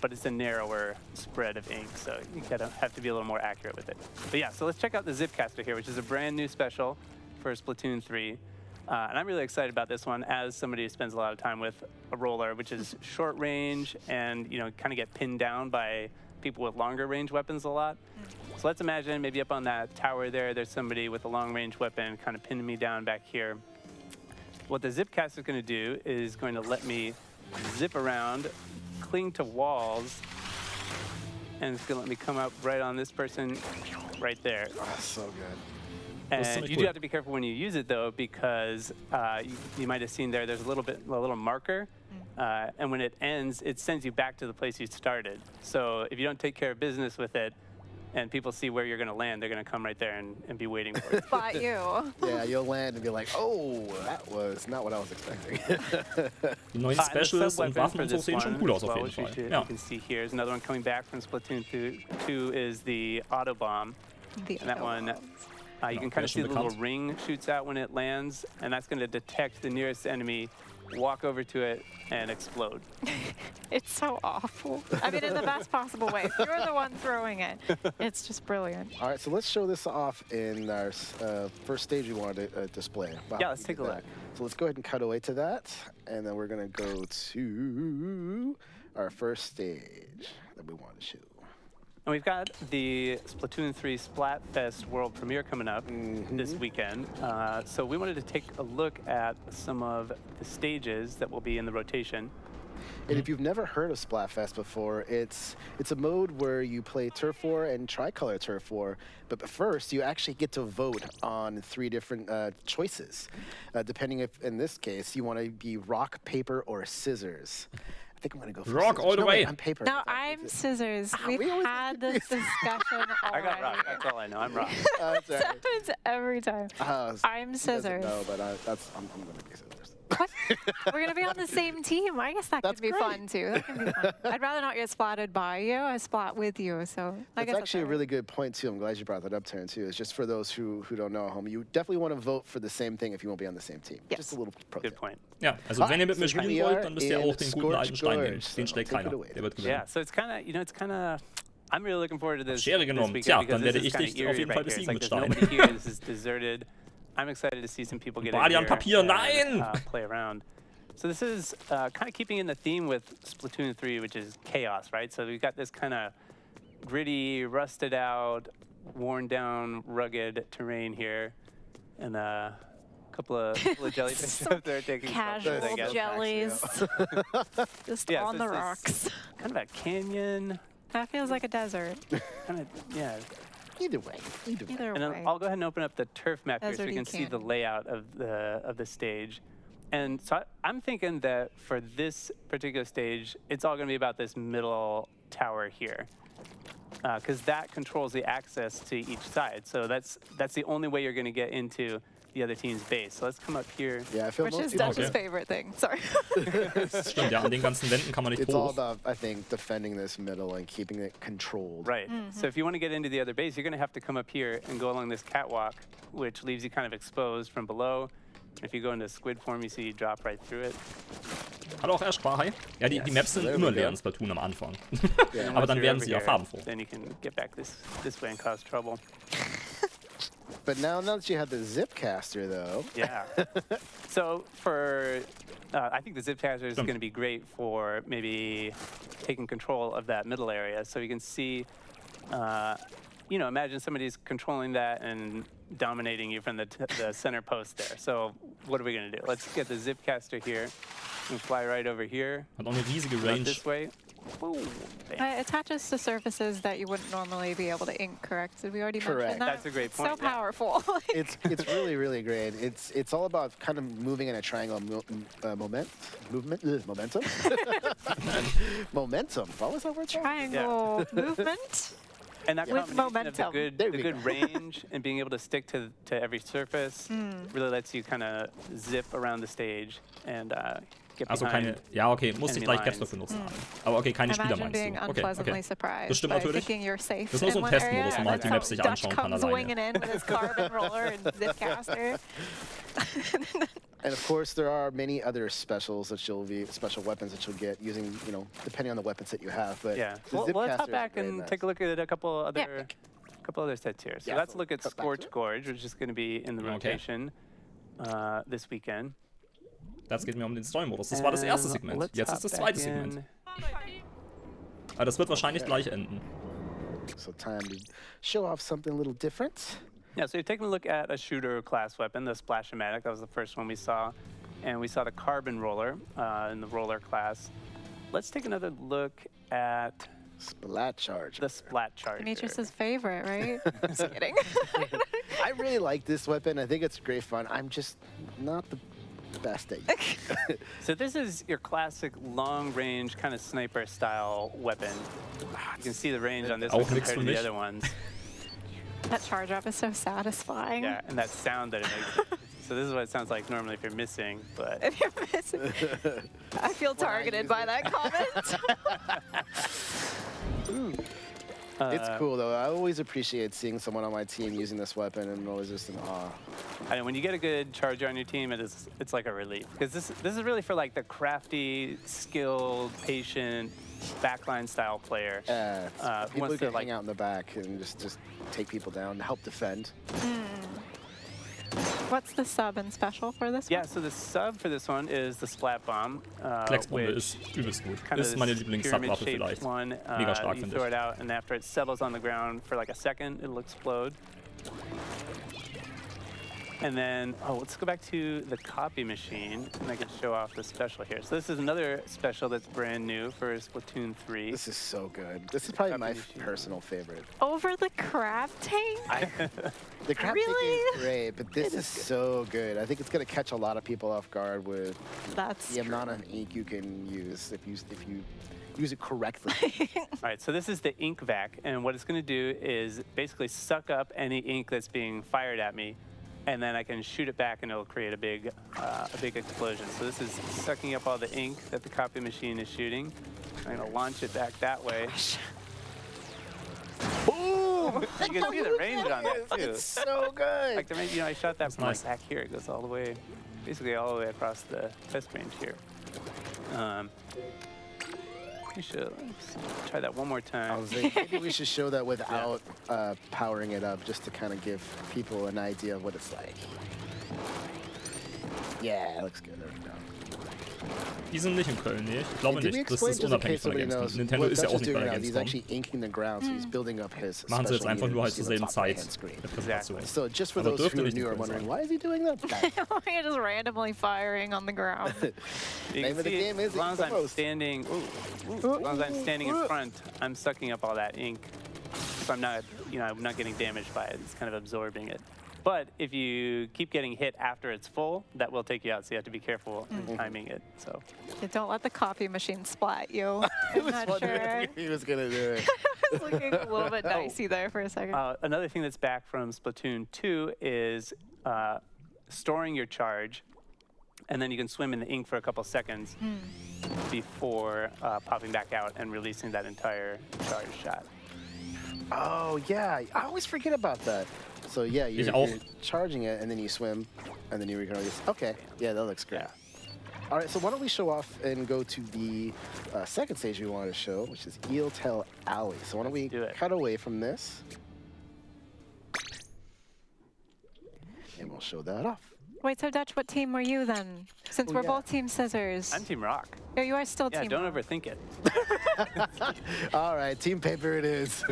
but it's a narrower spread of ink, so you have to be a little more accurate with it. But yeah, so let's check out the Zipcaster here, which is a brand new special for Splatoon 3. And I'm really excited about this one as somebody who spends a lot of time with a roller, which is short range and, kind of get pinned down by people with longer range weapons a lot. So let's imagine maybe up on that tower there's somebody with a long range weapon kind of pinning me down back here. What the Zipcaster is going to do is going to let me zip around, cling to walls, and it's going to let me come up right on this person right there. Oh, that's so good. And you do have to be careful when you use it, though, because you might have seen there's a little marker, and when it ends, it sends you back to the place you started. So if you don't take care of business with it, and people see where you're going to land, they're going to come right there and be waiting for you. Spot you. Yeah, you'll land and be like, oh, that was not what I was expecting. Die neuen Specials und Waffen und so sehen schon cool aus auf jeden Fall. Ja. You can see here is another one coming back from Splatoon 2 is the auto bomb. And that one, you can kind of see the little ring shoots out when it lands, and that's going to detect the nearest enemy, walk over to it, and explode. It's so awful. I mean, in the best possible way. If you're the one throwing it, it's just brilliant. All right, so let's show this off in our first stage we wanted to display. Yeah, let's take a look. So let's go ahead and cut away to that, and then we're going to go to our first stage that we want to show. And we've got the Splatoon 3 Splatfest World Premiere coming up this weekend. So we wanted to take a look at some of the stages that will be in the rotation. And if you've never heard of Splatfest before, it's a mode where you play Turf War and Tricolor Turf War. But first, you actually get to vote on 3 different choices, depending if, in this case, you want to be rock, paper, or scissors. I think I'm going to go for rock scissors. all the way. I'm paper. No, I'm scissors. We've had this discussion already. I got rock. That's all I know. I'm rock. It happens every time. I'm scissors. No, but I'm going to be scissors. What? We're going to be on the same team. I guess that could be fun, too. That can be fun. I'd rather not get splatted by you. I splat with you, so I guess that's actually a really good point, too. I'm glad you brought that up, Taryn, too. It's just for those who don't know at home. You definitely want to vote for the same thing if you won't be on the same team. Yes. Just a little pro Good point. Ja, also wenn ihr mit mir spielen wollt, dann müsst ihr auch den guten alten Stein nehmen. Den schlägt keiner. Der wird gewinnen. Yeah, so it's kind of, I'm really looking forward to this. Schere genommen. Tja, dann werde ich dich auf jeden Fall besiegen mit Stein. This is deserted. I'm excited to see some people get in here Papier, and, nein! Play around. So this is kind of keeping in the theme with Splatoon 3, which is chaos, right? So we've got this kind of gritty, rusted out, worn down, rugged terrain here, and a couple of jellyfish up there taking casual photos, I guess. jellies. Just on the rocks. Kind of a canyon. That feels like a desert. Kind of, yeah. Either way. Either And way. I'll go ahead and open up the turf map here so you Deserty can see the canyon. layout of the stage. And so I'm thinking that for this particular stage, it's all going to be about this middle tower here, because that controls the access to each side. So that's the only way you're going to get into the other team's base. So let's come up here. Yeah, I feel Which most is people- Dutch's favorite thing. Sorry. Stimmt, ja, an den ganzen Wänden kann man nicht It's all hoch. about, I think, defending this middle and keeping it controlled. Right. So if you want to get into the other base, you're going to have to come up here and go along this catwalk, which leaves you kind of exposed from below. If you go into squid form, you see you drop right through it. Hat auch Ash Klarheit? Ja, die Maps sind immer leer in Splatoon am Anfang. Aber dann werden sie ja farbenfroh. Then you can get back this way and cause trouble. But now that you have the Zipcaster, though. Yeah. So I think the Zipcaster is going to be great for maybe taking control of that middle area. So you can see, imagine somebody's controlling that and dominating you from the center post there. So what are we going to do? Let's get the Zipcaster here and fly right over here. Hat auch eine riesige Go Range. this way. Boom. Bam. It attaches to surfaces that you wouldn't normally be able to ink, correct? Did we already Correct. mention that? That's a great It's point, so yeah. powerful. It's really, really great. It's all about kind of moving in a triangle momentum. Momentum. What was that word? Triangle movement. And that With combination of momentum. There the we good go. range and being able to stick to every surface really lets you kind of zip around the stage and get Also behind. keine, ja okay, musste ich Enemy gleich Caps lines. noch benutzen. Aber okay, keine Spieler Imagine meinst being du. Okay, unpleasantly okay. surprised Das stimmt by natürlich. thinking you're safe Das ist nur so in ein one Testmodus, area, wo man halt and die then Maps sich Dutch anschauen kann comes alleine. winging in with his carbon roller and Zipcaster. And of course, there are many other special weapons that you'll get using, depending on the weapons that you have. But Yeah. the Well, let's hop Zipcaster is back really and nice. take a look at a couple other sets here. So Yeah, let's so look at cut back to Scorch it. Gorge, which is going to be in the Okay. rotation this weekend. Das geht mir den Story-Modus. Das war das erste Segment. Let's Jetzt hop ist das back zweite Segment. in. Aber das wird wahrscheinlich gleich enden. So time to show off something a little different. Yeah, so you're taking a look at a shooter class weapon, the Splash-O-Matic. That was the first one we saw. And we saw the Carbon Roller in the Roller class. Let's take another look at Splat Charge. the Splat Charger. Demetrius's favorite, right? Just kidding. I really like this weapon. I think it's great fun. I'm just not the best at it. So this is your classic long-range kind of sniper-style weapon. You can see the range on this Auch one nix compared für to the mich. other ones. That charge up is so satisfying. Yeah, and that sound that it makes. So this is what it sounds like normally if you're missing, but If you're missing, I feel targeted by that comment. It's cool though. I always appreciate seeing someone on my team using this weapon, and I'm always just in awe. and when you get a good charger on your team, it's like a relief because this is really for like the crafty, skilled, patient, backline style player. People who who wants to can like hang out in the back and just take people down, help defend. What's the sub and special for this Yeah, one? so the sub for this one is the Splat Bomb. Klecksbombe which ist übelst gut. kind of Ist meine this Lieblings-Sub-Waffe pyramid-shaped vielleicht. one. Mega stark, You finde throw ich. it out, and after it settles on the ground for like a second, it'll explode. And then, let's go back to the copy machine, and I can show off the special here. So this is another special that's brand new for Splatoon 3. This is so good. This is probably my Copy machine. personal favorite. Over the crab tank? The crab Really? tank is great, but this is so good. I think it's going to catch a lot of people off guard with That's the amount of ink you can use if you use it correctly. All right, so this is the ink vac, and what it's going to do is basically suck up any ink that's being fired at me, and then I can shoot it back, and it'll create a big explosion. So this is sucking up all the ink that the copy machine is shooting. I'm going to launch it back that way. Boom! You can see the range on that too. It's so good. Like the range, I shot that from nice. like back here. It goes all the way, basically all the way across the test range here. We should let's try that one more I time. was like, maybe we should show that without powering it up, just to kind of give people an idea of what it's like. Yeah, it looks good. There we go. Die sind nicht in Köln, nee. Ich glaube And did we nicht. Das explain, ist just in unabhängig case von der somebody Gamescom. knows, Nintendo what ist ja Dutch auch is nicht bei doing der now? He's Gamescom. actually inking the ground, so he's building up his Machen sie jetzt special einfach nur halt units zur on the selben top Zeit right-hand screen. der Präsentation. So just for Aber those who dürfte are nicht new in are Köln wondering, sein. why is he doing that? You're just randomly firing on the ground. You Name can of the see, game is as long as the I'm most. standing, as long as I'm standing in front, I'm sucking up all that ink. So I'm not, I'm not getting damaged by it. It's kind of absorbing it. But if you keep getting hit after it's full, that will take you out. So you have to be careful in timing it. So Yeah, don't let the copy machine splat you. I'm not Wondering sure. if he was gonna do it. I was looking a little bit dicey there for a second. another thing that's back from Splatoon 2 is storing your charge, and then you can swim in the ink for a couple seconds before popping back out and releasing that entire charge shot. Oh yeah, I always forget about that. So yeah, Ich you're, auch. you're charging it, and then you swim, and then you release. Okay, yeah, that looks great. Yeah. All right, so why don't we show off and go to the second stage we wanted to show, which is Eel Tail Alley. So why don't we do it. cut away from this, and we'll show that off. Wait, so Dutch, what team were you then? Since Oh, we're yeah. both Team Scissors. I'm Team Rock. Oh, you are still Yeah, Team don't Rock. overthink it. All right, team paper it is.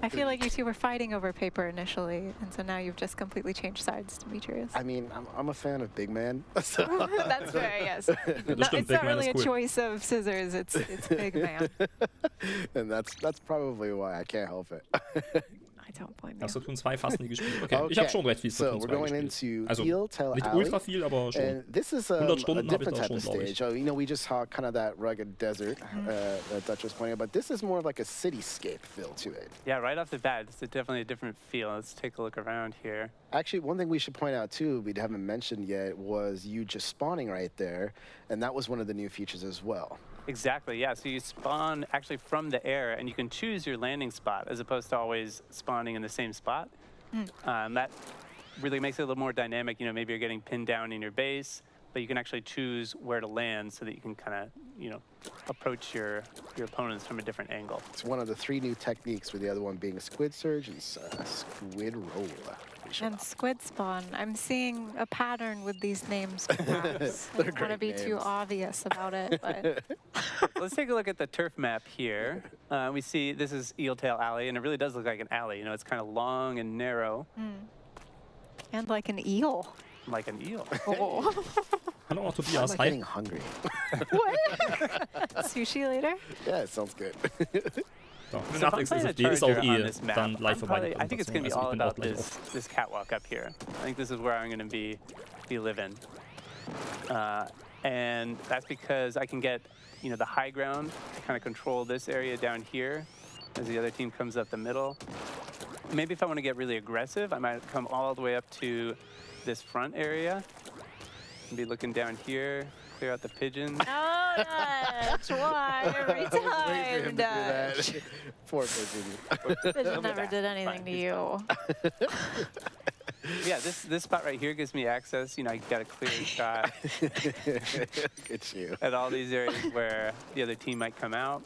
I feel like you two were fighting over paper initially, and so now you've just completely changed sides, Demetrius. I mean, I'm a fan of big man. So That's fair, yes. Das No, stimmt, it's Big not Man really ist a cool. choice of scissors, it's big man. and that's probably why I can't help it. I don't blame Ja, you. Splatoon 2 fast nie gespielt. Okay, ich habe schon recht viel so Splatoon 2 we're going gespielt. into Also Eel Tail nicht Alley. ultra viel, aber schon. And this is 100 a Stunden habe ich different da type schon, of glaube ich. stage. We just saw kind of that rugged desert that Dutch was pointing out, but this is more of like a cityscape feel to it. Yeah, right off the bat, it's definitely a different feel. Let's take a look around here. Actually, one thing we should point out too, we haven't mentioned yet, was you just spawning right there, and that was one of the new features as well. Exactly, yeah. So you spawn actually from the air, and you can choose your landing spot as opposed to always spawning in the same spot. really makes it a little more dynamic. You know, maybe you're getting pinned down in your base, but you can actually choose where to land so that you can kind of, you know, approach your opponents from a different angle. It's one of the 3 new techniques, with the other one being a squid surge and squid roll. And squid spawn. I'm seeing a pattern with these names, perhaps. I don't want to be too obvious about it, but... Let's take a look at the turf map here. We see this is Eeltail Alley, and it really does look like an alley. You know, it's kind of long and narrow. And like an eel. Like an eel. Oh. Hallo Tobias, I'm hi. getting hungry. What? Sushi later? Yeah, it sounds good. So, So if I'm playing a die ist auch charger on this map, dann live vorbei. I think it's going to be all about this catwalk up here. I think this is where I'm going to be living. And that's because I can get, you know, the high ground, kind of control this area down here as the other team comes up the middle. Maybe if I want to get really aggressive, I might come all the way up to this front area and be looking down here, clear out the pigeons. Oh, Dutch, why? Every time, Dutch. Poor pigeon. Pigeon never did anything to you. Yeah, this spot right here gives me access. You know, I got a clear shot Good shoe. at all these areas where the other team might come out.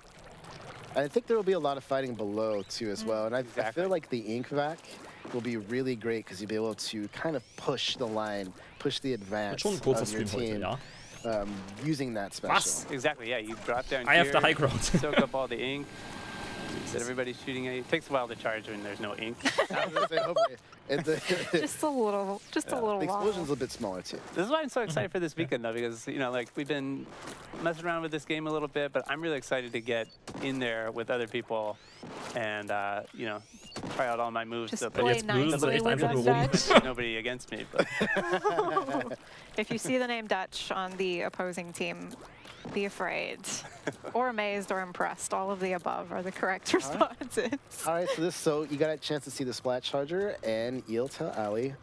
I think there will be a lot of fighting below too as well, and I Exactly. feel like the ink vac will be really great because you'll be able to kind of push the line, push the advance Schon ein kurzer of your Stream heute, team ja. using that special. Was? Exactly, yeah. You drop down I here, have the high ground. soak up all the ink. That everybody's shooting at you. It takes a while to charge when there's no ink. I was gonna say, hopefully, Just a little the while. explosion's a bit smaller too. This is why I'm so excited for this weekend, though, because, you know, like, we've been messing around with this game a little bit, but I'm really excited to get in there with other people and, you know, try out all my moves. Just so play jetzt blöd, nicely echt with einfach us, nur rum. Dutch. nobody against me. But If you see the name Dutch on the opposing team, be afraid. Or amazed or impressed. All of the above are the correct responses. All right, so you got a chance to see the Splat Charger and Eeltail Alley.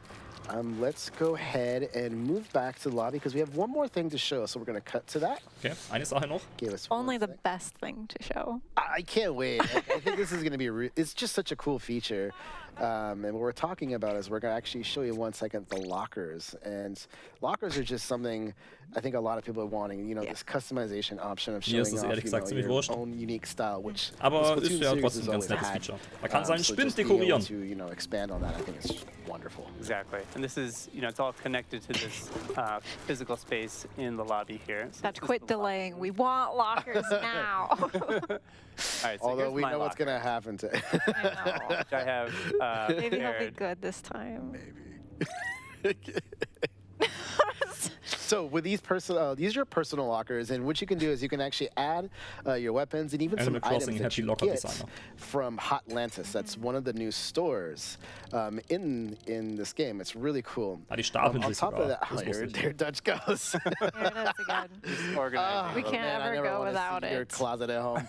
Let's go ahead and move back to the lobby because we have one more thing to show. So we're going to cut to that. Okay, eine Sache noch. Give us Only one the sec. best thing to show. I can't wait. I think this is going to be, it's just such a cool feature. And what we're talking about is we're going to actually show you 1 second the lockers. And lockers are just something I think a lot of people are wanting, you know, this customization option of Mir showing ist es off, ehrlich you gesagt know, ziemlich your wurscht. own unique style, which Aber the ist Splatoon ja series trotzdem has ein ganz always nettes had. Feature. Man kann seinen So Spind just being able dekorieren. to, you know, expand on that, I think it's wonderful. exactly. And this is, you know, it's all connected to this physical space in the lobby here. So Dutch, this is quit the lobby. delaying. We want lockers now. All right, so Although here's we my know what's locker, going to happen to I know. which I have Maybe he'll be prepared. good this time. So with these these are your personal lockers, and what you can do is you can actually add your weapons and even some Animal Crossing items that Happy you Locker get Designer. from Hotlantis. That's one of the new stores in this game. It's really cool. Ah, die stapeln On sich top of sogar. that, Das wusste ich. there Dutch goes. Here it is again. Organizing. We can't man, I ever never go wanna without see your it. closet at home.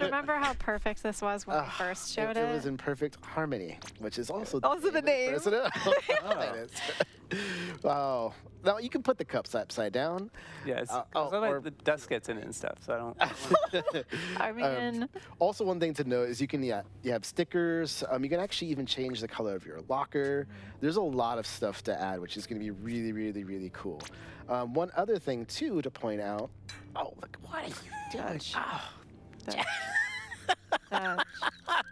Remember how perfect this was when we first showed It was in perfect harmony, which is also Also the name. President. Wow. Now you can put the cups upside down. Yeah, it's or- like the dust gets in it and stuff, so I don't. I mean, Also, one thing to note is you have stickers. You can actually even change the color of your locker. There's a lot of stuff to add, which is going to be really, really, really cool. One other thing too to point out. Oh, look! What are you doing? Dutch. Dutch.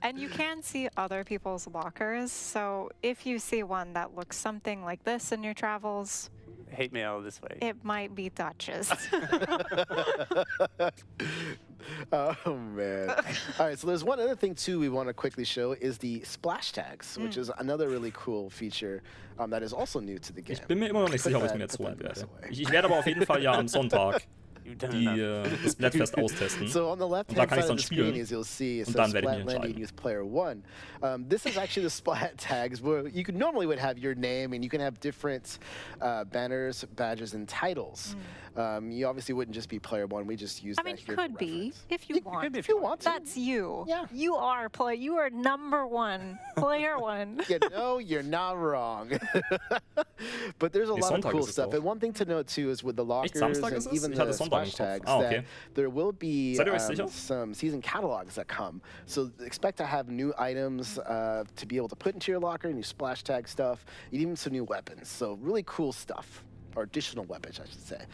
And you can see other people's lockers. So if you see one that looks something like this in your travels, Hate mail this way. it might be Dutch's. Oh man! All right, so there's one other thing too we want to quickly show is the splash tags, which is another really cool feature that is also new to the game. Ich bin mir immer noch nicht sicher, ob ich es mir jetzt holen werde. Ich werde aber auf jeden Fall ja am Sonntag You've done die, enough. das Splatfest austesten. So on the left Und da hand kann ich side dann of the screen, spielen. as you'll see, it Und says dann werde ich mich Splat Landing entscheiden. Use Player 1. This is actually the Splat tags where you could normally would have your name and you can have different banners, badges, and titles. You obviously wouldn't just be Player 1. We just use I that mean, here you for could be reference. if you You want. could be if you want to. That's you. Yeah. You are You are number one, player one. You know, you're not wrong. But there's a Nee, lot of Sonntag cool ist es stuff. doch. And one thing to note too is with the lockers Samstag and ist es? even Ich the hatte Sonntag splash tags that there will be some season catalogs that come. So expect to have new items to be able to put into your locker, new splash tag stuff, and even some new weapons. So really cool stuff. Or additional weapons, I should say.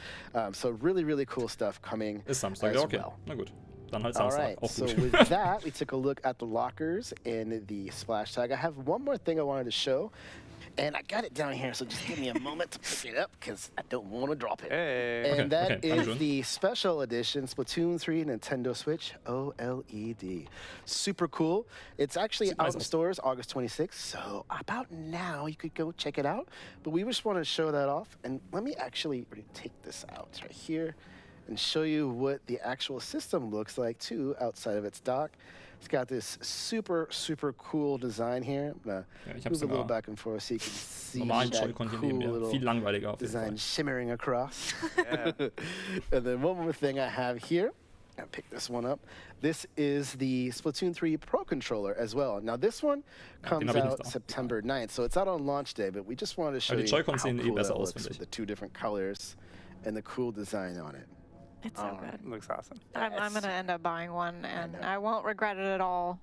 So really, really cool stuff coming as well. Na gut. Dann halt All Samstag. right, so with that, we took a look at the lockers and the splash tag. I have one more thing I wanted to show. And I got it down here, so just give me a moment to pick it up because I don't want to drop it. Hey. And that is the special edition Splatoon 3 Nintendo Switch OLED. Super cool. It's actually out in stores August 26th, so about now you could go check it out. But we just want to show that off. And let me actually take this out right here and show you what the actual system looks like, too, outside of its dock. It's got this super, super cool design here. I'm gonna move a little back and forth so you can see that cool little design shimmering across. And then one more thing I have here. I'll pick this one up. This is the Splatoon 3 Pro Controller as well. Now this one comes out September 9th, so it's out on launch day, but we just wanted to show you how cool that looks with the two different colors and the cool design on it. It's so good. It looks awesome. I'm going to end up buying one, and I won't regret it at all.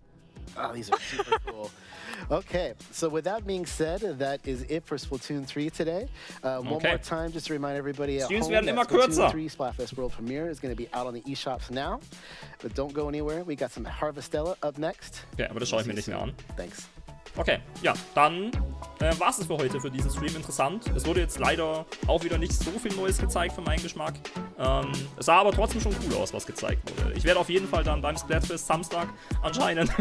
Oh, these are super cool. Okay, so with that being said, that is it for Splatoon 3 today. One more time, just to remind everybody at home that Splatoon 3 Splatfest World Premiere is going to be out on the eShops now. But don't go anywhere. We got some Harvestella up next. Okay, aber das schaue ich mir nicht mehr an. Thanks. Okay, ja, dann war es für heute für diesen Stream. Interessant. Es wurde jetzt leider auch wieder nicht so viel Neues gezeigt für meinen Geschmack. Es sah aber trotzdem schon cool aus, was gezeigt wurde. Ich werde auf jeden Fall dann beim Splatfest Samstag anscheinend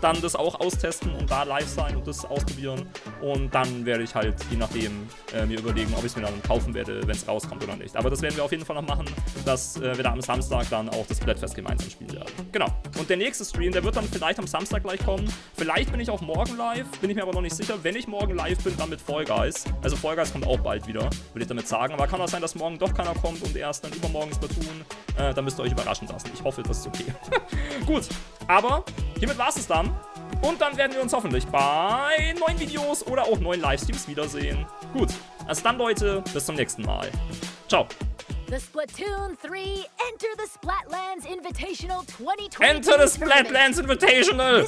dann das auch austesten und da live sein und das ausprobieren. Und dann werde ich halt, je nachdem, mir überlegen, ob ich es mir dann kaufen werde, wenn es rauskommt oder nicht. Aber das werden wir auf jeden Fall noch machen, dass wir da am Samstag dann auch das Splatfest gemeinsam spielen werden. Genau. Und der nächste Stream, der wird dann vielleicht am Samstag gleich kommen. Vielleicht bin ich auch morgen live, bin ich mir aber noch nicht sicher. Wenn ich morgen live bin, dann mit Fall Guys. Also Fall Guys kommt auch bald wieder, würde ich damit sagen. Aber kann auch sein, dass morgen doch keiner kommt und erst dann übermorgen Splatoon. Da müsst ihr euch überraschen lassen. Ich hoffe, das ist okay. Gut, aber hiermit war es dann. Und dann werden wir uns hoffentlich bei neuen Videos oder auch neuen Livestreams wiedersehen. Gut, also dann Leute, bis zum nächsten Mal. Ciao. The Splatoon 3 Enter the Splatlands Invitational 2022 Enter the Splatlands Invitational!